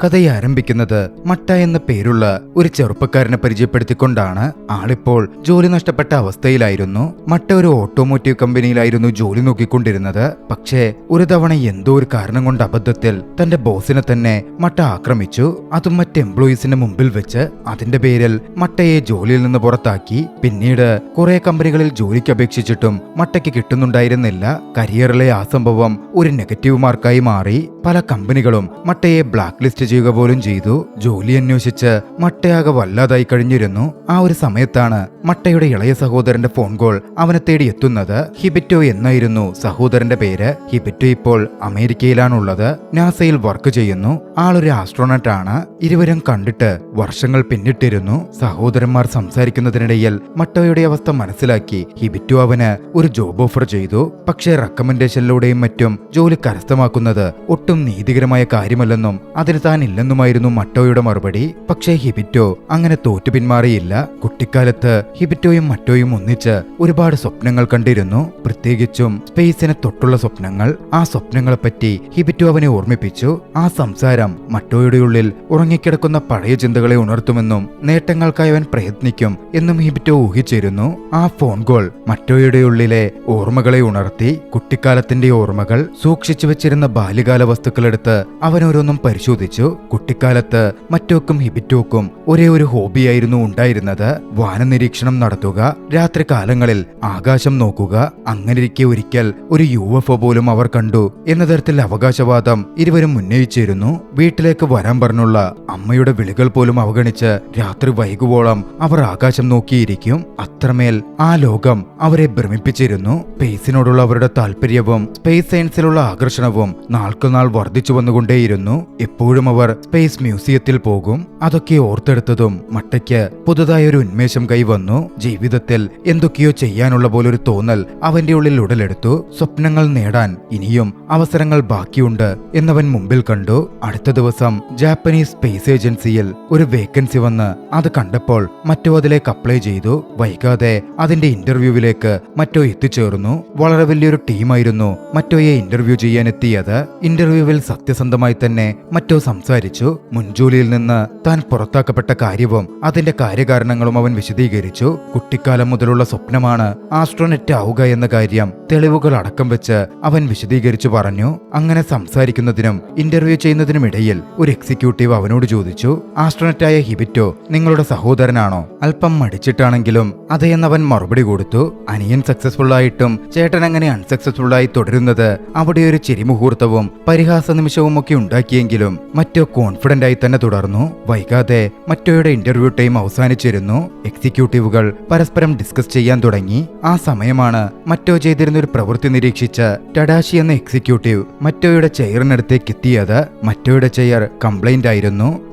കഥയെ ആരംഭിക്കുന്നത് മട്ട എന്ന പേരുള്ള ഒരു ചെറുപ്പക്കാരനെ പരിചയപ്പെടുത്തിക്കൊണ്ടാണ്. ആളിപ്പോൾ ജോലി നഷ്ടപ്പെട്ട അവസ്ഥയിലായിരുന്നു. മട്ട ഒരു ഓട്ടോമോട്ടീവ് കമ്പനിയിലായിരുന്നു ജോലി നോക്കിക്കൊണ്ടിരുന്നത്. പക്ഷേ ഒരു തവണ എന്തോ ഒരു കാരണം കൊണ്ട് അബദ്ധത്തിൽ തന്റെ ബോസിനെ തന്നെ മട്ട ആക്രമിച്ചു. അതും മറ്റ് എംപ്ലോയീസിന്റെ മുമ്പിൽ വെച്ച്. അതിന്റെ പേരിൽ മട്ടയെ ജോലിയിൽ നിന്ന് പുറത്താക്കി. പിന്നീട് കുറെ കമ്പനികളിൽ ജോലിക്ക് അപേക്ഷിച്ചിട്ടും മട്ടയ്ക്ക് കിട്ടുന്നുണ്ടായിരുന്നില്ല. കരിയറിലെ ആ സംഭവം ഒരു നെഗറ്റീവ് മാർക്കായി മാറി. പല കമ്പനികളും മട്ടയെ ബ്ലാക്ക് ലിസ്റ്റ് ചെയ്യുക പോലും ചെയ്തു. ജോലി അന്വേഷിച്ച് മട്ടയാകെ വല്ലാതായി കഴിഞ്ഞിരുന്നു. ആ ഒരു സമയത്താണ് മട്ടയുടെ ഇളയ സഹോദരന്റെ ഫോൺ കോൾ അവനെ തേടി എത്തുന്നത്. ഹിബിറ്റോ എന്നായിരുന്നു സഹോദരന്റെ പേര്. ഹിബിറ്റോ ഇപ്പോൾ അമേരിക്കയിലാണുള്ളത്. നാസയിൽ വർക്ക് ചെയ്യുന്നു. ആളൊരു ആസ്ട്രോണറ്റ് ആണ്. ഇരുവരും കണ്ടിട്ട് വർഷങ്ങൾ പിന്നിട്ടിരുന്നു. സഹോദരന്മാർ സംസാരിക്കുന്നതിനിടയിൽ മട്ടയുടെ അവസ്ഥ മനസ്സിലാക്കി ഹിബിറ്റോ അവന് ഒരു ജോബ് ഓഫർ ചെയ്തു. പക്ഷേ റെക്കമെൻഡേഷനിലൂടെയും മറ്റും ജോലി കരസ്ഥമാക്കുന്നത് ഒട്ടും നീതികരമായ കാര്യമല്ലെന്നും അതിന് താൻ ഇല്ലെന്നുമായിരുന്നു മട്ടോയുടെ മറുപടി. പക്ഷേ ഹിബിറ്റോ അങ്ങനെ തോറ്റു പിന്മാറിയില്ല. കുട്ടിക്കാലത്ത് ഹിബിറ്റോയും മറ്റോയും ഒന്നിച്ച് ഒരുപാട് സ്വപ്നങ്ങൾ കണ്ടിരുന്നു. പ്രത്യേകിച്ചും സ്പേസിനെ തൊട്ടുള്ള സ്വപ്നങ്ങൾ. ആ സ്വപ്നങ്ങളെപ്പറ്റി ഹിബിറ്റോ അവനെ ഓർമ്മിപ്പിച്ചു. ആ സംസാരം മറ്റോയുടെ ഉള്ളിൽ ഉറങ്ങിക്കിടക്കുന്ന പഴയ ചിന്തകളെ ഉണർത്തുമെന്നും നേട്ടങ്ങൾക്കായി അവൻ പ്രയത്നിക്കും എന്നും ഹിബിറ്റോ ഊഹിച്ചിരുന്നു. ആ ഫോൺ കോൾ മറ്റോയുടെ ഉള്ളിലെ ഓർമ്മകളെ ഉണർത്തി. കുട്ടിക്കാലത്തിന്റെ ഓർമ്മകൾ. സൂക്ഷിച്ചു വെച്ചിരുന്ന ബാല്യകാല വസ്തുക്കളെടുത്ത് അവൻ ഓരോന്നും പരിശോധിച്ചു. കുട്ടിക്കാലത്ത് മറ്റോക്കും ഹിബിറ്റോക്കും ഒരേ ഒരു ഹോബിയായിരുന്നു ഉണ്ടായിരുന്നത്. വാനനിരീക്ഷണം നടത്തുക, രാത്രി കാലങ്ങളിൽ ആകാശം നോക്കുക. അങ്ങനെയിരിക്കെ ഒരിക്കൽ ഒരു UFO പോലും അവർ കണ്ടു എന്ന തരത്തിൽ അവകാശവാദം ഇരുവരും ഉന്നയിച്ചിരുന്നു. വീട്ടിലേക്ക് വരാൻ പറഞ്ഞുള്ള അമ്മയുടെ വിളികൾ പോലും അവഗണിച്ച് രാത്രി വൈകുവോളം അവർ ആകാശം നോക്കിയിരിക്കും. അത്രമേൽ ആ ലോകം അവരെ ഭ്രമിപ്പിച്ചിരുന്നു. സ്പേസിനോടുള്ള അവരുടെ താല്പര്യവും സ്പേസ് സയൻസിലുള്ള ആകർഷണവും നാൾക്കുനാൾ വർദ്ധിച്ചു വന്നുകൊണ്ടേയിരുന്നു. എപ്പോഴും അവർ സ്പേസ് മ്യൂസിയത്തിൽ പോകും. അതൊക്കെ ഓർത്തെടുത്തതും മട്ടയ്ക്ക് പുതുതായ ഒരു ഉന്മേഷം കൈവന്നു. ജീവിതത്തിൽ എന്തൊക്കെയോ ചെയ്യാനുള്ള പോലൊരു തോന്നൽ അവന്റെ ഉള്ളിൽ ഉടലെടുത്തു. സ്വപ്നങ്ങൾ നേടാൻ ഇനിയും അവസരങ്ങൾ ബാക്കിയുണ്ട് എന്നവൻ മുമ്പിൽ കണ്ടു. അടുത്ത ദിവസം ജാപ്പനീസ് സ്പേസ് ഏജൻസിയിൽ ഒരു വേക്കൻസി വന്ന് അത് കണ്ടപ്പോൾ മറ്റോ അതിലേക്ക് അപ്ലൈ ചെയ്തു. വൈകാതെ അതിന്റെ ഇന്റർവ്യൂവിലേക്ക് മറ്റോ എത്തിച്ചേർന്നു. വളരെ വലിയൊരു ടീമായിരുന്നു മറ്റോയെ ഇന്റർവ്യൂ ചെയ്യാൻ എത്തിയത്. ഇന്റർവ്യൂവിൽ സത്യസന്ധമായി തന്നെ മറ്റോ സംസാരിച്ചു. മുൻജോലിയിൽ നിന്ന് താൻ പുറത്താക്കപ്പെട്ട കാര്യവും അതിന്റെ കാര്യകാരണങ്ങളും അവൻ വിശദീകരിച്ചു. കുട്ടിക്കാലം മുതലുള്ള സ്വപ്നമാണ് ആസ്ട്രോനറ്റ് ആവുക എന്ന കാര്യം തെളിവുകൾ അടക്കം വെച്ച് അവൻ വിശദീകരിച്ചു പറഞ്ഞു. അങ്ങനെ സംസാരിക്കുന്നതിനും ഇന്റർവ്യൂ ചെയ്യുന്നതിനുമിടയിൽ ഒരു എക്സിക്യൂട്ടീവ് അവനോട് ചോദിച്ചു, ആസ്ട്രോനറ്റായ ഹിബിറ്റോ നിങ്ങളുടെ സഹോദരനാണോ? അല്പം മടിച്ചിട്ടാണെങ്കിലും അതേന്നവൻ മറുപടി കൊടുത്തു. അനിയൻ സക്സസ്ഫുൾ ആയിട്ടും ചേട്ടൻ അങ്ങനെ അൺസക്സസ്ഫുൾ ആയി തുടരുന്നത് അവിടെ ഒരു ചിരിമുഹൂർത്തവും പരിഹാസ നിമിഷവും ഒക്കെ ഉണ്ടാക്കിയെങ്കിലും മറ്റോ കോൺഫിഡന്റ് ആയി തന്നെ തുടർന്നു. വൈകാതെ മറ്റോയുടെ ഇന്റർവ്യൂ ടൈം അവസാനിച്ചിരുന്നു. എക്സിക്യൂട്ടീവുകൾ പരസ്പരം ഡിസ്കസ് ചെയ്യാൻ തുടങ്ങി. ആ സമയമാണ് മറ്റോ ചെയ്തിരുന്ന ഒരു പ്രവൃത്തി നിരീക്ഷിച്ച ടഡാഷി എന്ന എക്സിക്യൂട്ടീവ് മറ്റോയുടെ ചെയറിനടുത്തേക്ക് എത്തിയത്. മറ്റോയുടെ ചെയർ കംപ്ലൈന്റ്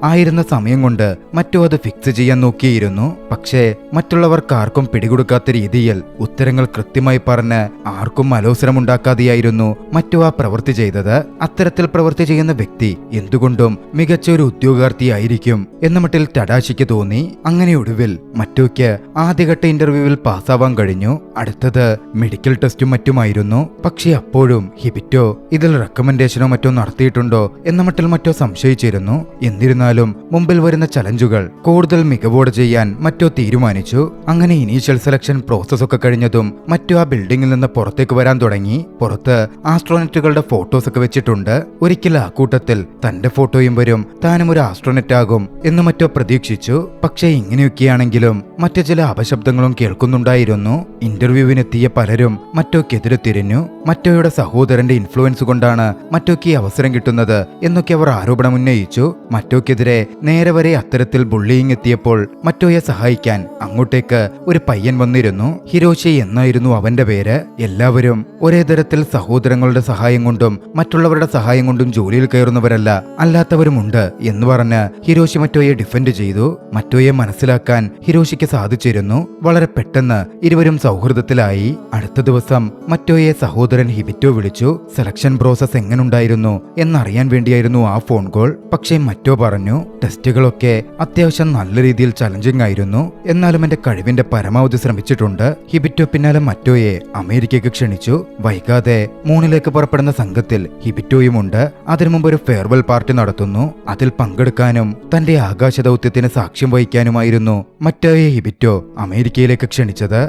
ആയിരുന്ന സമയം കൊണ്ട് മറ്റോ അത് ഫിക്സ് ചെയ്യാൻ നോക്കിയിരുന്നു. പക്ഷേ മറ്റുള്ളവർക്കാർക്കും പിടികൊടുക്കാത്ത രീതിയിൽ ഉത്തരങ്ങൾ കൃത്യമായി പറഞ്ഞ് ആർക്കും അലോസരമുണ്ടാക്കാതെയായിരുന്നു മറ്റോ ആ പ്രവൃത്തി ചെയ്തത്. അത്തരത്തിൽ പ്രവൃത്തി ചെയ്യുന്ന വ്യക്തി എന്തുകൊണ്ടും മികച്ച ഒരു ഉദ്യോഗാർത്ഥിയായിരിക്കും എന്ന മട്ടിൽ ടഡാഷിക്ക് തോന്നി. അങ്ങനെ ഒടുവിൽ മറ്റോയ്ക്ക് ആദ്യഘട്ട ഇന്റർവ്യൂവിൽ പാസ്സാവാൻ കഴിഞ്ഞു. അടുത്തത് മെഡിക്കൽ ടെസ്റ്റും മറ്റുമായിരുന്നു. പക്ഷേ അപ്പോഴും ഹിബിറ്റോ ഇതിൽ റെക്കമെൻഡേഷനോ മറ്റോ നടത്തിയിട്ടുണ്ടോ എന്ന മട്ടിൽ മറ്റോ സംശയിച്ചിരുന്നു. എന്നിരുന്നാലും മുമ്പിൽ വരുന്ന ചലഞ്ചുകൾ കൂടുതൽ മികവോടെ ചെയ്യാൻ മറ്റോ തീരുമാനിച്ചു. അങ്ങനെ ഇനീഷ്യൽ സെലക്ഷൻ പ്രോസസ് ഒക്കെ കഴിഞ്ഞതും മറ്റോ ആ ബിൽഡിംഗിൽ നിന്ന് പുറത്തേക്ക് വരാൻ തുടങ്ങി. പുറത്ത് ആസ്ട്രോനറ്റുകളുടെ ഫോട്ടോസ് ഒക്കെ വെച്ചിട്ടുണ്ട്. ഒരിക്കൽ ആ കൂട്ടത്തിൽ തന്റെ ഫോട്ടോയും വരും, താനും ഒരു ആസ്ട്രോനറ്റ് ആകും എന്ന് മറ്റോ പ്രതീക്ഷിച്ചു. പക്ഷേ ഇങ്ങനെയൊക്കെയാണെങ്കിലും മറ്റു ചില അപശബ്ദങ്ങളും കേൾക്കുന്നുണ്ടായിരുന്നു. ഇന്റർവ്യൂവിനെത്തിയ പലരും മറ്റോക്കെതിരെ തിരിഞ്ഞു. മറ്റോയുടെ സഹോദരന്റെ ഇൻഫ്ലുവൻസ് കൊണ്ടാണ് മറ്റോക്ക് ഈ അവസരം കിട്ടുന്നത് എന്നൊക്കെ അവർ ആരോപണം ഉന്നയിച്ചു. മറ്റോക്കെതിരെ നേരെ വരെ അത്തരത്തിൽ ബുള്ളിയിങ് എത്തിയപ്പോൾ മറ്റോയെ സഹായിക്കാൻ അങ്ങോട്ടേക്ക് ഒരു പയ്യൻ വന്നിരുന്നു. ഹിരോഷി എന്നായിരുന്നു അവന്റെ പേര്. എല്ലാവരും ഒരേ തരത്തിൽ സഹോദരങ്ങളുടെ സഹായം കൊണ്ടും മറ്റുള്ളവരുടെ സഹായം കൊണ്ടും ജോലിയിൽ കയറുന്നവരല്ല, അല്ലാത്തവരുമുണ്ട് എന്ന് പറഞ്ഞ് ഹിരോഷി മറ്റോയെ ഡിഫെൻഡ് ചെയ്തു. മറ്റോയെ മനസ്സിലാക്കാൻ ഹിരോഷിക്ക് സാധിച്ചിരുന്നു. വളരെ പെട്ടെന്ന് ഇരുവരും സൗഹൃദത്തിലായി. അടുത്ത ദിവസം മറ്റോയെ സഹോദരൻ ഹിബിറ്റോ വിളിച്ചു. സെലക്ഷൻ പ്രോസസ് എങ്ങനുണ്ടായിരുന്നു എന്നറിയാൻ വേണ്ടിയായിരുന്നു ആ ഫോൺ കോൾ. പക്ഷേ മറ്റോ പറഞ്ഞു, ടെസ്റ്റുകളൊക്കെ അത്യാവശ്യം നല്ല രീതിയിൽ ചലഞ്ചിങ് ആയിരുന്നു, എന്നാലും എന്റെ കഴിവിന്റെ പരമാവധി ശ്രമിച്ചിട്ടുണ്ട്. ഹിബിറ്റോ പിന്നാലെ മറ്റോയെ അമേരിക്കയ്ക്ക് ക്ഷണിച്ചു. വൈകാതെ മൂണിലേക്ക് പുറപ്പെടുന്ന സംഘത്തിൽ ഹിബിറ്റോയുമുണ്ട്. അതിനു മുമ്പ് ഒരു ഫെയർവെൽ പാർട്ടി നടന്നു. നടത്തുന്നു. അതിൽ പങ്കെടുക്കാനും തന്റെ ആകാശ ദൗത്യത്തിന് സാക്ഷ്യം വഹിക്കാനുമായിരുന്നു മറ്റോയെ ഹിബിറ്റോ അമേരിക്കയിലേക്ക് ക്ഷണിച്ചത്.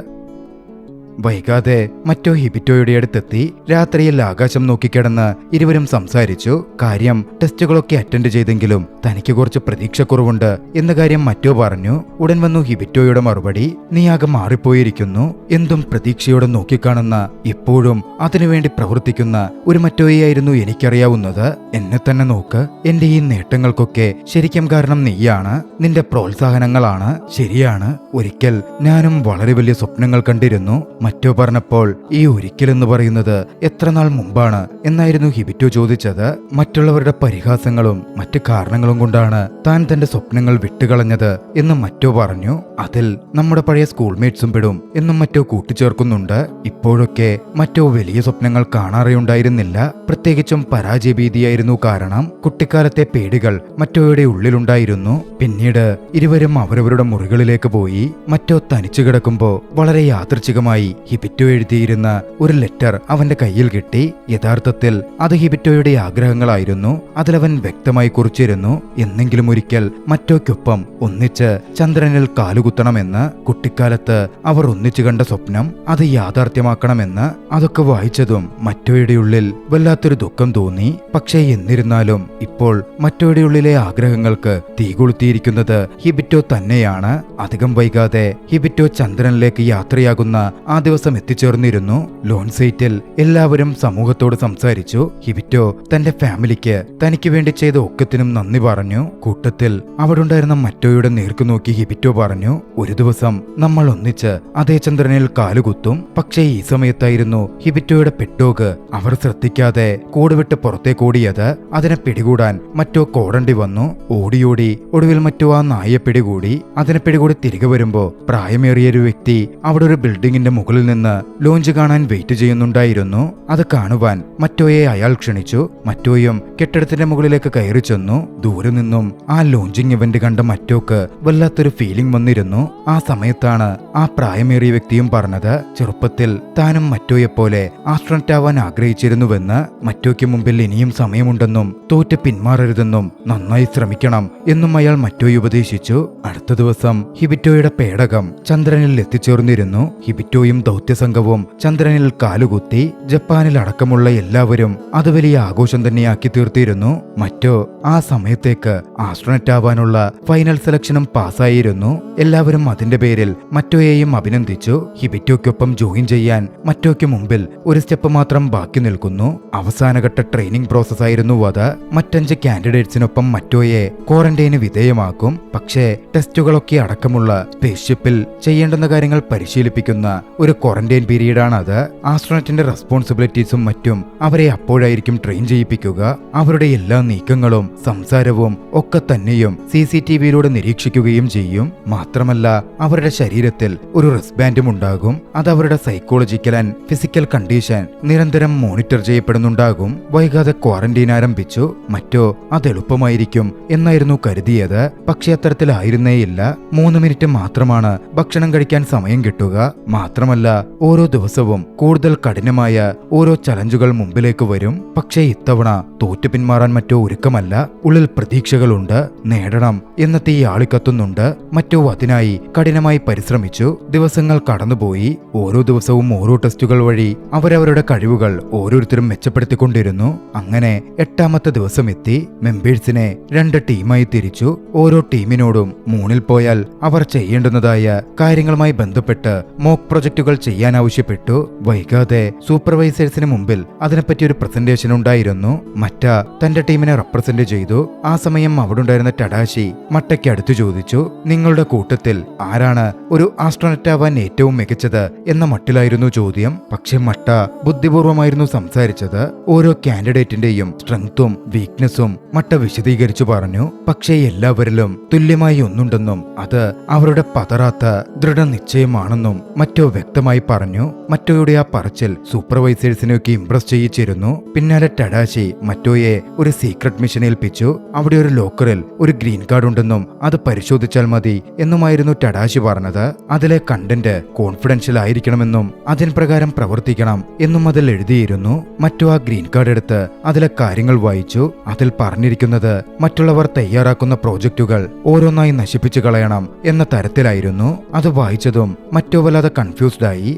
വൈകാതെ മറ്റോ ഹിബിറ്റോയുടെ അടുത്തെത്തി. രാത്രിയിൽ ആകാശം നോക്കിക്കിടന്ന് ഇരുവരും സംസാരിച്ചു. കാര്യം ടെസ്റ്റുകളൊക്കെ അറ്റൻഡ് ചെയ്തെങ്കിലും തനിക്ക് കുറച്ച് പ്രതീക്ഷക്കുറവുണ്ട് എന്ന കാര്യം മറ്റോ പറഞ്ഞു. ഉടൻ വന്നു ഹിബിറ്റോയുടെ മറുപടി, നീ ആകെ മാറിപ്പോയിരിക്കുന്നു. എന്തും പ്രതീക്ഷയോടെ നോക്കിക്കാണുന്ന, ഇപ്പോഴും അതിനുവേണ്ടി പ്രവർത്തിക്കുന്ന ഒരു മറ്റോയായിരുന്നു എനിക്കറിയാവുന്നത്. എന്നെ തന്നെ നോക്ക്. എന്റെ ഈ നേട്ടങ്ങൾക്കൊക്കെ ശരിക്കും കാരണം നീയാണ്, നിന്റെ പ്രോത്സാഹനങ്ങളാണ്. ശരിയാണ്, ഒരിക്കൽ ഞാനും വളരെ വലിയ സ്വപ്നങ്ങൾ കണ്ടിരുന്നു. മറ്റോ പറഞ്ഞപ്പോൾ ഈ ഒരിക്കലെന്ന് പറയുന്നത് എത്ര നാൾ മുമ്പാണ് എന്നായിരുന്നു ഹിബിറ്റോ ചോദിച്ചത്. മറ്റുള്ളവരുടെ പരിഹാസങ്ങളും മറ്റു കാരണങ്ങളും കൊണ്ടാണ് താൻ തന്റെ സ്വപ്നങ്ങൾ വിട്ടുകളഞ്ഞത് എന്ന് മറ്റോ പറഞ്ഞു. അതിൽ നമ്മുടെ പഴയ സ്കൂൾമേറ്റ്സും പെടും എന്നും മറ്റോ കൂട്ടിച്ചേർക്കുന്നുണ്ട്. ഇപ്പോഴൊക്കെ മറ്റോ വലിയ സ്വപ്നങ്ങൾ കാണാറേയുണ്ടായിരുന്നില്ല. പ്രത്യേകിച്ചും പരാജയഭീതിയായിരുന്നു കാരണം. കുട്ടിക്കാലത്തെ പേടികൾ മറ്റോയുടെ ഉള്ളിലുണ്ടായിരുന്നു. പിന്നീട് ഇരുവരും അവരവരുടെ മുറികളിലേക്ക് പോയി. മറ്റോ തനിച്ചു കിടക്കുമ്പോ വളരെ യാദൃച്ഛികമായി ഹിബിറ്റോ എഴുതിയിരുന്ന ഒരു ലെറ്റർ അവന്റെ കയ്യിൽ കിട്ടി. യഥാർത്ഥത്തിൽ അത് ഹിബിറ്റോയുടെ ആഗ്രഹങ്ങളായിരുന്നു. അതിലവൻ വ്യക്തമായി കുറിച്ചിരുന്നു, എന്നെങ്കിലും ഒരിക്കൽ മറ്റോയ്ക്കൊപ്പം ഒന്നിച്ച് ചന്ദ്രനിൽ കാലുകുത്തണമെന്ന്. കുട്ടിക്കാലത്ത് അവർ ഒന്നിച്ചു കണ്ട സ്വപ്നം അത് യാഥാർത്ഥ്യമാക്കണമെന്ന്. അതൊക്കെ വായിച്ചതും മറ്റോയുടെ ഉള്ളിൽ വല്ലാത്തൊരു ദുഃഖം തോന്നി. പക്ഷേ എന്നിരുന്നാലും ഇപ്പോൾ മറ്റോയുടെ ഉള്ളിലെ ആഗ്രഹങ്ങൾക്ക് തീ കൊളുത്തിയിരിക്കുന്നത് ഹിബിറ്റോ തന്നെയാണ്. അധികം വൈകാതെ ഹിബിറ്റോ ചന്ദ്രനിലേക്ക് യാത്രയാകുന്ന ആ ദിവസം എത്തിച്ചേർന്നിരുന്നു. ലോൺ സൈറ്റിൽ എല്ലാവരും സമൂഹത്തോട് സംസാരിച്ചു. ഹിബിറ്റോ തന്റെ ഫാമിലിക്ക് തനിക്ക് വേണ്ടി ചെയ്ത ഒക്കത്തിനും നന്ദി പറഞ്ഞു. കൂട്ടത്തിൽ അവിടെ ഉണ്ടായിരുന്ന മറ്റോയുടെ നേർക്കു നോക്കി ഹിബിറ്റോ പറഞ്ഞു, ഒരു ദിവസം നമ്മൾ ഒന്നിച്ച് അതേ ചന്ദ്രനിൽ കാലുകുത്തും. പക്ഷേ ഈ സമയത്തായിരുന്നു ഹിബിറ്റോയുടെ പെട്ടോഗ് അവർ ശ്രദ്ധിക്കാതെ കൂടുവിട്ട് പുറത്തേക്കോടിയത്. അതിനെ പിടികൂടാൻ മറ്റോ കോടണ്ടി വന്നു. ഓടിയോടി ഒടുവിൽ മറ്റോ ആ നായയെ പിടികൂടി. അതിനെ പിടികൂടി തിരികെ വരുമ്പോ പ്രായമേറിയൊരു വ്യക്തി അവിടെ ഒരു ബിൽഡിംഗിന്റെ മുകളിൽ നിന്ന് ലോഞ്ച് കാണാൻ വെയിറ്റ് ചെയ്യുന്നുണ്ടായിരുന്നു. അത് കാണുവാൻ മറ്റോയെ അയാൾ ക്ഷണിച്ചു. മറ്റോയും കെട്ടിടത്തിന്റെ മുകളിലേക്ക് കയറി ചെന്നു. ദൂരെ നിന്നും ആ ലോഞ്ചിങ് ഇവന്റ് കണ്ട മറ്റോക്ക് വല്ലാത്തൊരു ഫീലിംഗ് വന്നിരുന്നു. ആ സമയത്താണ് ആ പ്രായമേറിയ വ്യക്തിയും പറഞ്ഞത്, ചെറുപ്പത്തിൽ താനും മറ്റോയെപ്പോലെ ആസ്ട്രോണറ്റ് ആവാൻ ആഗ്രഹിച്ചിരുന്നുവെന്ന്. മറ്റോയ്ക്ക് മുമ്പിൽ ഇനിയും സമയമുണ്ടെന്നും തോറ്റ് പിന്മാറരുതെന്നും നന്നായി ശ്രമിക്കണം എന്നും അയാൾ മറ്റോയെ ഉപദേശിച്ചു. അടുത്ത ദിവസം ഹിബിറ്റോയുടെ പേടകം ചന്ദ്രനിൽ എത്തിച്ചേർന്നിരുന്നു. ഹിബിറ്റോയും ദൗത്യസംഘവും ചന്ദ്രനിൽ കാലുകുത്തി. ജപ്പാനിൽ അടക്കമുള്ള എല്ലാവരും അത് വലിയ ആഘോഷം തന്നെയാക്കി തീർത്തിരുന്നു. മറ്റോ ആ സമയത്തേക്ക് ആസ്ട്രോണറ്റ് ആവാനുള്ള ഫൈനൽ സെലക്ഷനും പാസ്സായിരുന്നു. എല്ലാവരും അതിന്റെ പേരിൽ മറ്റോയെയും അഭിനന്ദിച്ചു. ഹിബിറ്റോയ്ക്കൊപ്പം ജോയിൻ ചെയ്യാൻ മറ്റോയ്ക്ക് മുമ്പിൽ ഒരു സ്റ്റെപ്പ് മാത്രം ബാക്കി നിൽക്കുന്നു. അവസാനഘട്ട ട്രെയിനിങ് പ്രോസസ് ആയിരുന്നു അത്. മറ്റഞ്ച് കാൻഡിഡേറ്റ്സിനൊപ്പം മറ്റോയെ ക്വാറന്റൈന് വിധേയമാക്കും. പക്ഷേ ടെസ്റ്റുകളൊക്കെ അടക്കമുള്ള സ്പേസ്ഷിപ്പിൽ ചെയ്യേണ്ടുന്ന കാര്യങ്ങൾ പരിശീലിപ്പിക്കുന്ന ഒരു ക്വാറന്റൈൻ പീരീഡാണ് അത്. ആസ്ട്രോണറ്റിന്റെ റെസ്പോൺസിബിലിറ്റീസും മറ്റും അവരെ അപ്പോഴായിരിക്കും ട്രെയിൻ ചെയ്യിപ്പിക്കുക. അവരുടെ എല്ലാ നീക്കങ്ങളും സംസാരവും ഒക്കെ തന്നെയും CCTVയിലൂടെ നിരീക്ഷിക്കുകയും ചെയ്യും. മാത്രമല്ല അവരുടെ ശരീരത്തിൽ ഒരു റിസ്ബാൻഡും ഉണ്ടാകും. അത് അവരുടെ സൈക്കോളജിക്കൽ ആൻഡ് ഫിസിക്കൽ കണ്ടീഷൻ നിരന്തരം മോണിറ്റർ ചെയ്യപ്പെടുന്നുണ്ടാകും. വൈകാതെ ക്വാറന്റൈൻ ആരംഭിച്ചു. മറ്റോ അത് എളുപ്പമായിരിക്കും എന്നായിരുന്നു കരുതിയത്. പക്ഷെ അത്തരത്തിലായിരുന്നേയില്ല. 3 മിനിറ്റ് മാത്രമാണ് ഭക്ഷണം കഴിക്കാൻ സമയം കിട്ടുക. മാത്രമല്ല ഓരോ ദിവസവും കൂടുതൽ കഠിനമായ ഓരോ ചലഞ്ചുകൾ മുമ്പിലേക്ക് വരും. പക്ഷേ ഇത്തവണ തോറ്റു പിന്മാറാൻ മറ്റോ ഒരുക്കമല്ല. ഉള്ളിൽ പ്രതീക്ഷകളുണ്ട്. നേടണം എന്ന തീ ആളിക്കത്തുന്നുണ്ട്. മറ്റോ അതിനായി കഠിനമായി പരിശ്രമിച്ചു. ദിവസങ്ങൾ കടന്നുപോയി. ഓരോ ദിവസവും ഓരോ ടെസ്റ്റുകൾ വഴി അവരവരുടെ കഴിവുകൾ ഓരോരുത്തരും മെച്ചപ്പെടുത്തിക്കൊണ്ടിരുന്നു. അങ്ങനെ 8ാമത്തെ ദിവസം എത്തി. മെമ്പേഴ്സിനെ 2 ടീമായി തിരിച്ചു. ഓരോ ടീമിനോടും മൂണിൽ പോയാൽ അവർ ചെയ്യേണ്ടുന്നതായ കാര്യങ്ങളുമായി ബന്ധപ്പെട്ട് മോക്ക് പ്രൊജക്ടുകൾ ചെയ്യാൻ ആവശ്യപ്പെട്ടു. വൈകാതെ സൂപ്പർവൈസേഴ്സിന് മുമ്പിൽ അതിനെപ്പറ്റി ഒരു പ്രസന്റേഷൻ ഉണ്ടായിരുന്നു. മറ്റ തന്റെ ടീമിനെ റെപ്രസെന്റ് ചെയ്തു. ആ സമയം അവിടെ ഉണ്ടായിരുന്ന ടഡാഷി മട്ടയ്ക്ക് അടുത്തു ചോദിച്ചു, നിങ്ങളുടെ കൂട്ടത്തിൽ ആരാണ് ഒരു ആസ്ട്രോണറ്റ് ആവാൻ ഏറ്റവും മികച്ചത് എന്ന മട്ടിലായിരുന്നു ചോദ്യം. പക്ഷെ മട്ട ബുദ്ധിപൂർവമായിരുന്നു സംസാരിച്ചത്. ഓരോ കാൻഡിഡേറ്റിന്റെയും സ്ട്രെങ്തും വീക്ക്നെസ്സും മട്ട വിശദീകരിച്ചു പറഞ്ഞു. പക്ഷേ എല്ലാവരിലും തുല്യമായി ഒന്നുണ്ടെന്നും അത് അവരുടെ പതറാത്ത ദൃഢനിശ്ചയമാണെന്നും മറ്റോ വ്യക്തമായി പറഞ്ഞു. മറ്റോയുടെ ആ പറച്ചിൽ സൂപ്പർവൈസേഴ്സിനെയൊക്കെ ഇംപ്രസ് ചെയ്യിച്ചിരുന്നു. പിന്നാലെ ടഡാഷി മറ്റോയെ ഒരു സീക്രട്ട് മിഷൻ ഏൽപ്പിച്ചു. അവിടെ ഒരു ലോക്കറിൽ ഒരു ഗ്രീൻ കാർഡ് ഉണ്ടെന്നും അത് പരിശോധിച്ചാൽ മതി എന്നുമായിരുന്നു ടഡാഷി പറഞ്ഞത്. അതിലെ കണ്ടന്റ് കോൺഫിഡൻഷ്യൽ ആയിരിക്കണമെന്നും അതിൻ പ്രകാരം പ്രവർത്തിക്കണം എന്നും അതിൽ എഴുതിയിരുന്നു. മറ്റോ ആ ഗ്രീൻ കാർഡ് എടുത്ത് അതിലെ കാര്യങ്ങൾ വായിച്ചു. അതിൽ പറഞ്ഞിരുന്നു പറഞ്ഞിരിക്കുന്നത് മറ്റുള്ളവർ തയ്യാറാക്കുന്ന പ്രോജക്റ്റുകൾ ഓരോന്നായി നശിപ്പിച്ചു കളയണം എന്ന തരത്തിലായിരുന്നു. അത് വായിച്ചതും മറ്റോ വല്ലാതെ കൺഫ്യൂസ്ഡായി.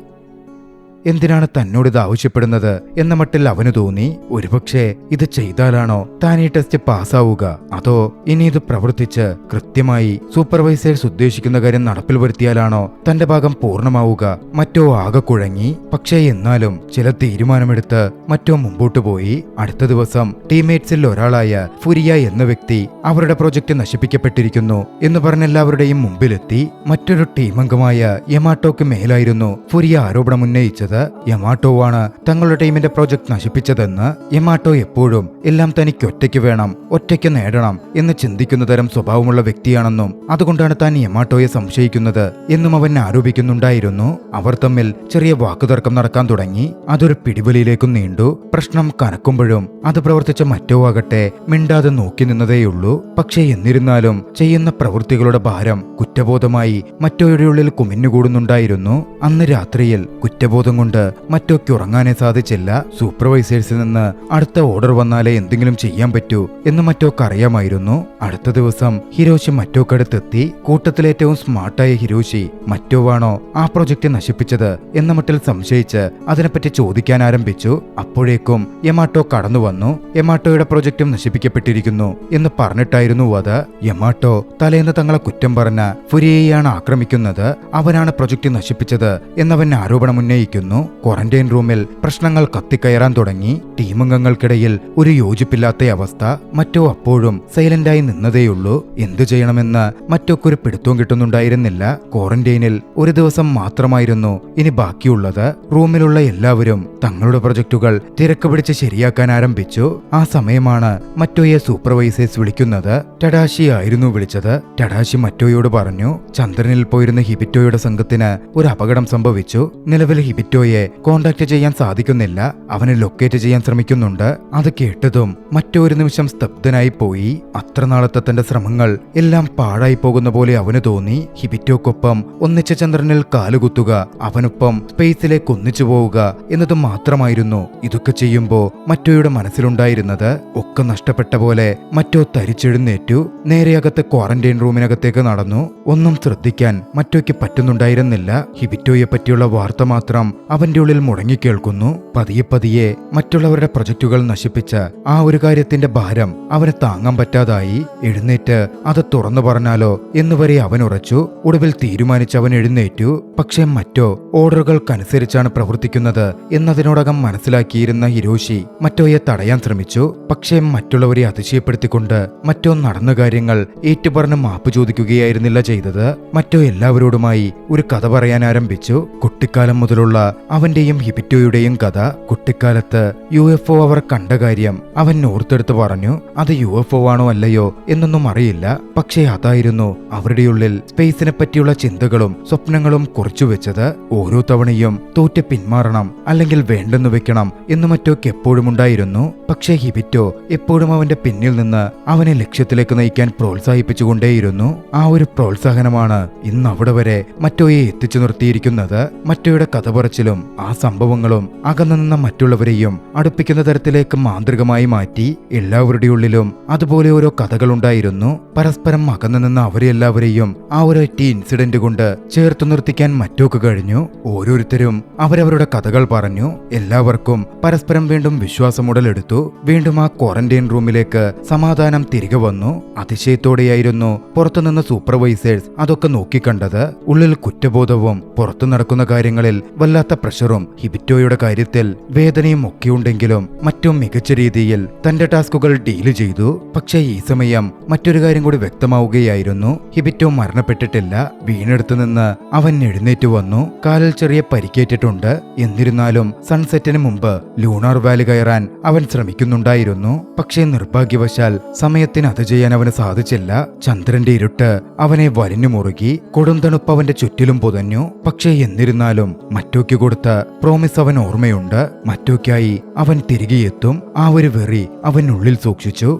എന്തിനാണ് തന്നോടിത് ആവശ്യപ്പെടുന്നത് എന്ന മട്ടിൽ അവന് തോന്നി. ഒരുപക്ഷെ ഇത് ചെയ്താലാണോ താൻ ഈ ടെസ്റ്റ് പാസ്സാവുക, അതോ ഇനി ഇത് പ്രവർത്തിച്ച് കൃത്യമായി സൂപ്പർവൈസേഴ്സ് ഉദ്ദേശിക്കുന്ന കാര്യം നടപ്പിൽ വരുത്തിയാലാണോ തന്റെ ഭാഗം പൂർണ്ണമാവുക? മറ്റോ ആകെ കുഴങ്ങി. പക്ഷേ എന്നാലും ചില തീരുമാനമെടുത്ത് മറ്റോ മുമ്പോട്ടു പോയി. അടുത്ത ദിവസം ടീംമേറ്റ്സിൽ ഒരാളായ ഫുരിയ എന്ന വ്യക്തി അവരുടെ പ്രൊജക്ട് നശിപ്പിക്കപ്പെട്ടിരിക്കുന്നു എന്ന് പറഞ്ഞ എല്ലാവരുടെയും മുമ്പിലെത്തി. മറ്റൊരു ടീമംഗമായ യമാട്ടോക്ക് മേലായിരുന്നു ഫുരിയ ആരോപണം ഉന്നയിച്ചത്. യമാട്ടോവാണ് തങ്ങളുടെ ടീമിന്റെ പ്രോജക്ട് നശിപ്പിച്ചതെന്ന്. യമാട്ടോ എപ്പോഴും എല്ലാം തനിക്ക് ഒറ്റയ്ക്ക് വേണം, ഒറ്റയ്ക്ക് നേടണം എന്ന് ചിന്തിക്കുന്ന തരം സ്വഭാവമുള്ള വ്യക്തിയാണെന്നും അതുകൊണ്ടാണ് താൻ യമാട്ടോയെ സംശയിക്കുന്നത് എന്നും അവൻ ആരോപിക്കുന്നുണ്ടായിരുന്നു. അവർ തമ്മിൽ ചെറിയ വാക്കുതർക്കം നടക്കാൻ തുടങ്ങി. അതൊരു പിടിവലിയിലേക്കും നീണ്ടു. പ്രശ്നം കനക്കുമ്പോഴും അത് പ്രവർത്തിച്ച മറ്റോ ആകട്ടെ മിണ്ടാതെ നോക്കി നിന്നതേയുള്ളൂ. പക്ഷേ എന്നിരുന്നാലും ചെയ്യുന്ന പ്രവൃത്തികളുടെ ഭാരം കുറ്റബോധമായി മറ്റോയുടെ ഉള്ളിൽ കുമിഞ്ഞുകൂടുന്നുണ്ടായിരുന്നു. അന്ന് രാത്രിയിൽ കുറ്റബോധം കൊണ്ട് മറ്റോയ്ക്ക് ഉറങ്ങാനേ സാധിച്ചില്ല. സൂപ്പർവൈസേഴ്സിൽ നിന്ന് അടുത്ത ഓർഡർ വന്നാലേ എന്തെങ്കിലും ചെയ്യാൻ പറ്റൂ എന്ന് മറ്റോക്ക് അറിയാമായിരുന്നു. അടുത്ത ദിവസം ഹിരോഷി മറ്റോക്കടുത്തെത്തി. കൂട്ടത്തിലേറ്റവും സ്മാർട്ടായ ഹിരോഷി മറ്റോവാണോ ആ പ്രൊജക്ട് നശിപ്പിച്ചത് എന്ന മട്ടിൽ സംശയിച്ച് അതിനെപ്പറ്റി ചോദിക്കാൻ ആരംഭിച്ചു. അപ്പോഴേക്കും യമാട്ടോ കടന്നു വന്നു. യമാട്ടോയുടെ പ്രൊജക്റ്റും നശിപ്പിക്കപ്പെട്ടിരിക്കുന്നു എന്ന് പറഞ്ഞിട്ടായിരുന്നു അത്. യമാട്ടോ തലേന്ന് തങ്ങളെ കുറ്റം പറഞ്ഞ ഫുരിയയാണ് ആക്രമിക്കുന്നത്, അവനാണ് പ്രൊജക്ട് നശിപ്പിച്ചത് എന്നവൻ ആരോപണം ഉന്നയിക്കുന്നു. ക്വാറന്റൈൻ റൂമിൽ പ്രശ്നങ്ങൾ കത്തിക്കയറാൻ തുടങ്ങി. ടീമംഗങ്ങൾക്കിടയിൽ ഒരു യോജിപ്പില്ലാത്ത അവസ്ഥ. മറ്റോ അപ്പോഴും സൈലന്റായി നിന്നതേയുള്ളൂ. എന്തു ചെയ്യണമെന്ന് മറ്റോക്കൊരു പിടുത്തവും കിട്ടുന്നുണ്ടായിരുന്നില്ല. ക്വാറന്റൈനിൽ ഒരു ദിവസം മാത്രമായിരുന്നു ഇനി ബാക്കിയുള്ളത്. റൂമിലുള്ള എല്ലാവരും തങ്ങളുടെ പ്രൊജക്ടുകൾ തിരക്ക് പിടിച്ച് ശരിയാക്കാൻ ആരംഭിച്ചു. ആ സമയമാണ് മറ്റോയെ സൂപ്പർവൈസേഴ്സ് വിളിക്കുന്നത്. ടഡാഷി ആയിരുന്നു വിളിച്ചത്. ടഡാഷി മറ്റോയോട് പറഞ്ഞു, ചന്ദ്രനിൽ പോയിരുന്ന ഹിബിറ്റോയുടെ സംഘത്തിന് ഒരു അപകടം സംഭവിച്ചു. നിലവിൽ ഹിബിറ്റോയെ കോണ്ടാക്ട് ചെയ്യാൻ സാധിക്കുന്നില്ല. അവനെ ലൊക്കേറ്റ് ചെയ്യാൻ ശ്രമിക്കുന്നുണ്ട്. അത് കേട്ടതും മറ്റൊരു നിമിഷം സ്തബ്ധനായി പോയി. അത്ര നാളത്തെ തന്റെ ശ്രമങ്ങൾ എല്ലാം പാഴായി പോകുന്ന പോലെ അവന് തോന്നി. ഹിബിറ്റോക്കൊപ്പം ഒന്നിച്ച ചന്ദ്രനിൽ കാലുകുത്തുക, അവനൊപ്പം സ്പേസിലേക്ക് ഒന്നിച്ചു പോവുക എന്നത് മാത്രമായിരുന്നു ഇതൊക്കെ ചെയ്യുമ്പോ മറ്റോയുടെ മനസ്സിലുണ്ടായിരുന്നത്. ഒക്കെ നഷ്ടപ്പെട്ട പോലെ മറ്റോ തരിച്ചെഴുന്നേറ്റു. നേരെയകത്ത് ക്വാറന്റൈൻ റൂമിനകത്തേക്ക് നടന്നു. ഒന്നും ശ്രദ്ധിക്കാൻ മറ്റോയ്ക്ക് പറ്റുന്നുണ്ടായിരുന്നില്ല. ഹിബിറ്റോയെ പറ്റിയുള്ള വാർത്ത മാത്രം അവന്റെ ഉള്ളിൽ മുടങ്ങിക്കേൾക്കുന്നു. പതിയെ പതിയെ മറ്റുള്ളവരുടെ പ്രൊജക്റ്റുകൾ നശിപ്പിച്ച ആ ഒരു കാര്യത്തിന്റെ ഭാരം അവന് താങ്ങാൻ പറ്റാതായി. എഴുന്നേറ്റ് അത് തുറന്നു പറഞ്ഞാലോ എന്നുവരെ അവൻ ഉറച്ചു. ഒടുവിൽ തീരുമാനിച്ച് അവൻ എഴുന്നേറ്റു. പക്ഷേ മറ്റോ ഓർഡറുകൾക്കനുസരിച്ചാണ് പ്രവർത്തിക്കുന്നത് എന്നതിനോടകം മനസ്സിലാക്കിയിരുന്ന ഹിരോഷി മറ്റോയെ തടയാൻ ശ്രമിച്ചു. പക്ഷേ മറ്റുള്ളവരെ അതിശയപ്പെടുത്തിക്കൊണ്ട് മറ്റോ നടന്ന കാര്യങ്ങൾ ഏറ്റുപറഞ്ഞ് മാപ്പ് ചോദിക്കുകയായിരുന്നില്ല ചെയ്തത്. മറ്റോ എല്ലാവരോടുമായി ഒരു കഥ പറയാൻ ആരംഭിച്ചു. കുട്ടിക്കാലം മുതലുള്ള അവന്റെയും ഹിബിറ്റോയുടെയും കഥ. കുട്ടിക്കാലത്ത് UFO അവർ കണ്ട കാര്യം അവൻ ഓർത്തെടുത്ത് പറഞ്ഞു. അത് UFO ആണോ അല്ലയോ എന്നൊന്നും അറിയില്ല, പക്ഷേ അതായിരുന്നു അവരുടെ ഉള്ളിൽ സ്പേസിനെ പറ്റിയുള്ള ചിന്തകളും സ്വപ്നങ്ങളും കുറിച്ചുവെച്ചത്. ഓരോ തവണയും തോറ്റ് പിന്മാറണം അല്ലെങ്കിൽ വേണ്ടെന്ന് വെക്കണം എന്ന് മറ്റോക്ക് എപ്പോഴും ഉണ്ടായിരുന്നു. പക്ഷേ ഹിബിറ്റോ എപ്പോഴും അവന്റെ പിന്നിൽ നിന്ന് അവനെ ലക്ഷ്യത്തിലേക്ക് നയിക്കാൻ പ്രോത്സാഹിപ്പിച്ചുകൊണ്ടേയിരുന്നു. ആ ഒരു പ്രോത്സാഹനമാണ് ഇന്ന് അവിടെ വരെ മറ്റോയെ എത്തിച്ചു നിർത്തിയിരിക്കുന്നത്. മറ്റോയുടെ കഥ പറച്ചിലും ആ സംഭവങ്ങളും അകന്നുനിന്ന മറ്റുള്ളവരെയും അടുപ്പിക്കുന്ന തരത്തിലേക്ക് മാന്ത്രികമായി മാറ്റി. എല്ലാവരുടെ ഉള്ളിലും അതുപോലെ ഓരോ കഥകളുണ്ടായിരുന്നു. പരസ്പരം അകന്നുനിന്ന അവരെല്ലാവരെയും ആ ഒരൊറ്റ ഇൻസിഡന്റ് കൊണ്ട് ചേർത്തു നിർത്തിക്കാൻ മറ്റോക്ക് കഴിഞ്ഞു. ഓരോരുത്തരും അവരവരുടെ കഥകൾ പറഞ്ഞു. എല്ലാവർക്കും പരസ്പരം വീണ്ടും വിശ്വാസമുടലെടുത്തു. വീണ്ടും ആ ക്വാറന്റൈൻ റൂമിലേക്ക് സമാധാനം തിരികെ വന്നു. അതിശയത്തോടെയായിരുന്നു പുറത്തുനിന്ന് സൂപ്പർവൈസേഴ്സ് അതൊക്കെ നോക്കിക്കണ്ടത്. ഉള്ളിൽ കുറ്റബോധവും പുറത്തു നടക്കുന്ന കാര്യങ്ങളിൽ വല്ലാത്ത പ്രഷറും ഹിബിറ്റോയുടെ കാര്യത്തിൽ വേദനയും ഒക്കെയുണ്ടെങ്കിലും മറ്റും മികച്ച രീതിയിൽ തന്റെ ടാസ്കുകൾ ഡീല് ചെയ്തു. പക്ഷേ ഈ സമയം മറ്റൊരു കാര്യം കൂടി വ്യക്തമാവുകയായിരുന്നു. ഹിബിറ്റോ മരണപ്പെട്ടിട്ടില്ല. വീണെടുത്തു നിന്ന് അവൻ എഴുന്നേറ്റ് വന്നു. കാലിൽ ചെറിയ പരിക്കേറ്റിട്ടുണ്ട്. എന്നിരുന്നാലും സൺസെറ്റിന് മുമ്പ് ലൂണാർ വാലി കയറാൻ അവൻ ശ്രമിക്കുന്നുണ്ടായിരുന്നു. പക്ഷേ നിർഭാഗ്യവശാൽ സമയത്തിന് അത് ചെയ്യാൻ അവന് സാധിച്ചില്ല. ചന്ദ്രന്റെ ഇരുട്ട് അവനെ വലിഞ്ഞു മുറുകി. കൊടുന്തണുപ്പ് അവന്റെ ചുറ്റിലും പുതഞ്ഞു. പക്ഷേ എന്നിരുന്നാലും മറ്റോയ്ക്ക് കൊടുത്ത പ്രോമിസ് അവൻ ഓർമ്മയുണ്ട്. മറ്റോയ്ക്കായി അവൻ തിരികെ എത്തും. ആ ഒരു വെറി അവൻ ഉള്ളിൽ സൂക്ഷിച്ചു.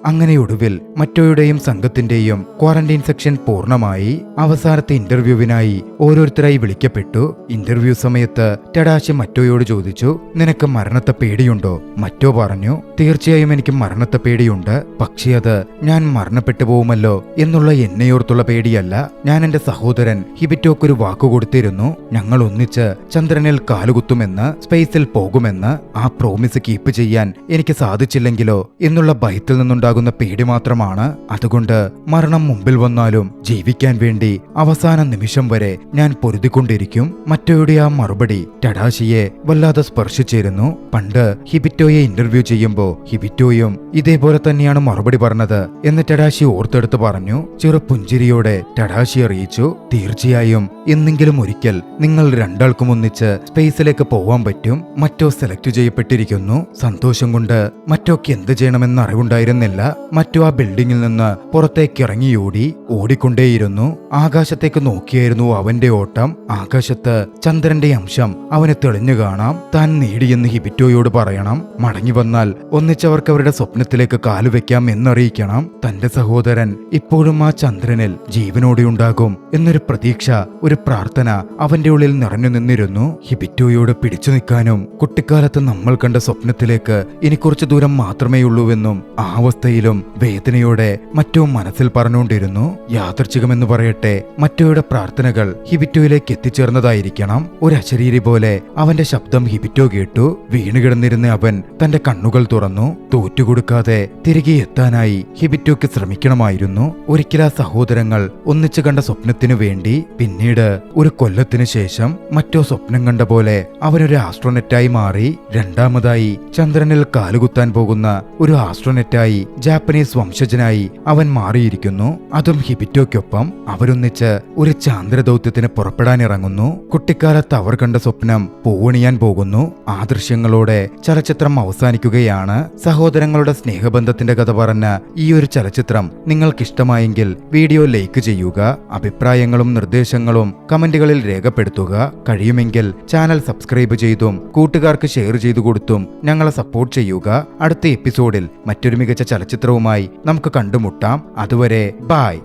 അങ്ങനെ ഒടുവിൽ മറ്റോയുടെയും സംഘത്തിന്റെയും ക്വാറന്റൈൻ സെക്ഷൻ പൂർണ്ണമായി. അവസാനത്തെ ഇന്റർവ്യൂവിനായി ഓരോരുത്തരായി വിളിക്കപ്പെട്ടു. ഇന്റർവ്യൂ സമയത്ത് ടഡാഷി മറ്റോയോട് ചോദിച്ചു, നിനക്ക് മരണത്തെ പേടിയുണ്ടോ? മറ്റോ പറഞ്ഞു, തീർച്ചയായും എനിക്ക് മരണത്തെ പേടിയുണ്ട്. പക്ഷേ അത് ഞാൻ മരണപ്പെട്ടു പോകുമല്ലോ എന്നുള്ള എന്നെയോർത്തുള്ള പേടിയല്ല. ഞാൻ എന്റെ സഹോദരൻ ഹിബിറ്റോക്കൊരു വാക്കു കൊടുത്തിരുന്നു, ഞങ്ങൾ ഒന്നിച്ച് ചന്ദ്രനിൽ കാലുകുത്തുമെന്ന്, സ്പേസിൽ പോകുമെന്ന്. ആ പ്രോമിസ് കീപ്പ് ചെയ്യാൻ എനിക്ക് സാധിച്ചില്ലെങ്കിലോ എന്നുള്ള ഭയത്തിൽ നിന്നുണ്ടാകുന്ന പേടി മാത്രമാണ്. അതുകൊണ്ട് മരണം മുമ്പിൽ വന്നാലും ജീവിക്കാൻ വേണ്ടി അവസാന നിമിഷം വരെ ഞാൻ പൊരുതിക്കൊണ്ടിരിക്കും. മറ്റോയുടെ ആ മറുപടി ടഡാഷിയെ വല്ലാതെ സ്പർശിച്ചിരുന്നു. പണ്ട് ഹിബിറ്റോയെ ഇന്റർവ്യൂ ചെയ്യുമ്പോ ഹിബിറ്റോയും ഇതേപോലെ തന്നെയാണ് മറുപടി പറഞ്ഞത് എന്ന് ടഡാഷി ഓർത്തെടുത്ത് പറഞ്ഞു. ചെറുപുഞ്ചിരിയോടെ ടഡാഷി അറിയിച്ചു, തീർച്ചയായും എന്നെങ്കിലും ഒരിക്കൽ നിങ്ങൾ രണ്ടാൾക്കും ഒന്നിച്ച് സ്പേസിലേക്ക് പോവാൻ പറ്റും. മറ്റോ സെലക്ട് ചെയ്യപ്പെട്ടിരിക്കുന്നു. സന്തോഷം കൊണ്ട് മറ്റോക്ക് എന്ത് ചെയ്യണമെന്ന് അറിവുണ്ടായിരുന്നില്ല. മറ്റോ ആ ബിൽഡിങ്ങിൽ നിന്ന് പുറത്തേക്ക് ഇറങ്ങിയോടി. ഓടിക്കൊണ്ടേയിരുന്നു. ആകാശത്തേക്ക് നോക്കിയായിരുന്നു അവന്റെ ഓട്ടം. ആകാശത്ത് ചന്ദ്രന്റെ അംശം അവന് തെളിഞ്ഞു കാണാം. താൻ നേടിയെന്ന് ഹിബിറ്റോയോട് പറയണം. മടങ്ങി വന്നാൽ ഒന്നിച്ചവർക്ക് അവരുടെ സ്വപ്നത്തിലേക്ക് കാലുവെക്കാം എന്നറിയിക്കണം. തന്റെ സഹോദരൻ ഇപ്പോഴും ആ ചന്ദ്രനിൽ ജീവനോടെ ഉണ്ടാകും എന്നൊരു പ്രതീക്ഷ, ഒരു പ്രാർത്ഥന അവന്റെ ഉള്ളിൽ നിറഞ്ഞു നിന്നിരുന്നു. ഹിബിറ്റോയോട് പിടിച്ചു നിൽക്കാനും കുട്ടിക്കാലത്ത് നമ്മൾ കണ്ട സ്വപ്നത്തിലേക്ക് ഇനി കുറച്ചു ദൂരം മാത്രമേ ഉള്ളൂവെന്നും ആ അവസ്ഥയിലും വേദനയോടെ മറ്റോ മനസ്സിൽ പറഞ്ഞുകൊണ്ടിരുന്നു. യാദൃച്ഛികമെന്ന് പറയട്ടെ, മറ്റോയുടെ പ്രാർത്ഥനകൾ ഹിബിറ്റോയിലേക്ക് എത്തിച്ചേർന്നതായിരിക്കണം. ഒരു അശരീരി പോലെ അവന്റെ ശബ്ദം ഹിബിറ്റോ കേട്ടു. വീണുകിടന്നിരുന്ന അവൻ തന്റെ കണ്ണുകൾ തുറന്നു. തോറ്റുകൊടുക്കാതെ തിരികെ എത്താനായി ഹിബിറ്റോക്ക് ശ്രമിക്കണമായിരുന്നു. ഒരിക്കൽ ആ സഹോദരങ്ങൾ ഒന്നിച്ചു കണ്ട സ്വപ്നത്തിനു വേണ്ടി. പിന്നീട് ഒരു കൊല്ലത്തിനു ശേഷം മറ്റോ സ്വപ്നം കണ്ട പോലെ അവനൊരു ആസ്ട്രോനെറ്റായി മാറി. രണ്ടാമതായി ചന്ദ്രനിൽ കാലുകുത്താൻ പോകുന്ന ഒരു ആസ്ട്രോനെറ്റായി, ജാപ്പനീസ് വംശജനായി അവൻ മാറിയിരിക്കുന്നു. അതും ഹിബിറ്റോയ്ക്കൊപ്പം. അവരൊന്നിച്ച് ഒരു ചാന്ദ്രദൗത്യത്തിന് പുറപ്പെടാനിറങ്ങുന്നു. കുട്ടിക്കാലത്ത് അവർ കണ്ട സ്വപ്നം പൂവണിയാൻ പോകുന്നു. ആ ദൃശ്യങ്ങളോടെ ചലച്ചിത്രം അവസാനിക്കുകയാണ്. സഹോദരങ്ങളുടെ സ്നേഹബന്ധത്തിന്റെ കഥ പറഞ്ഞ ഈ ഒരു ചലച്ചിത്രം നിങ്ങൾക്കിഷ്ടമായെങ്കിൽ വീഡിയോ ലൈക്ക് ചെയ്യുക. അഭിപ്രായങ്ങളും നിർദ്ദേശങ്ങളും കമന്റുകളിൽ രേഖപ്പെടുത്തുക. കഴിയുമെങ്കിൽ ചാനൽ സബ്സ്ക്രൈബ് ചെയ്തും കൂട്ടുകാർക്ക് ഷെയർ ചെയ്തു കൊടുത്തും ഞങ്ങളെ സപ്പോർട്ട് ചെയ്യുക. അടുത്ത എപ്പിസോഡിൽ മറ്റൊരു മികച്ച ചലച്ചിത്രവുമായി നമുക്ക് കണ്ടുമുട്ടാം. അതുവരെ ബൈ.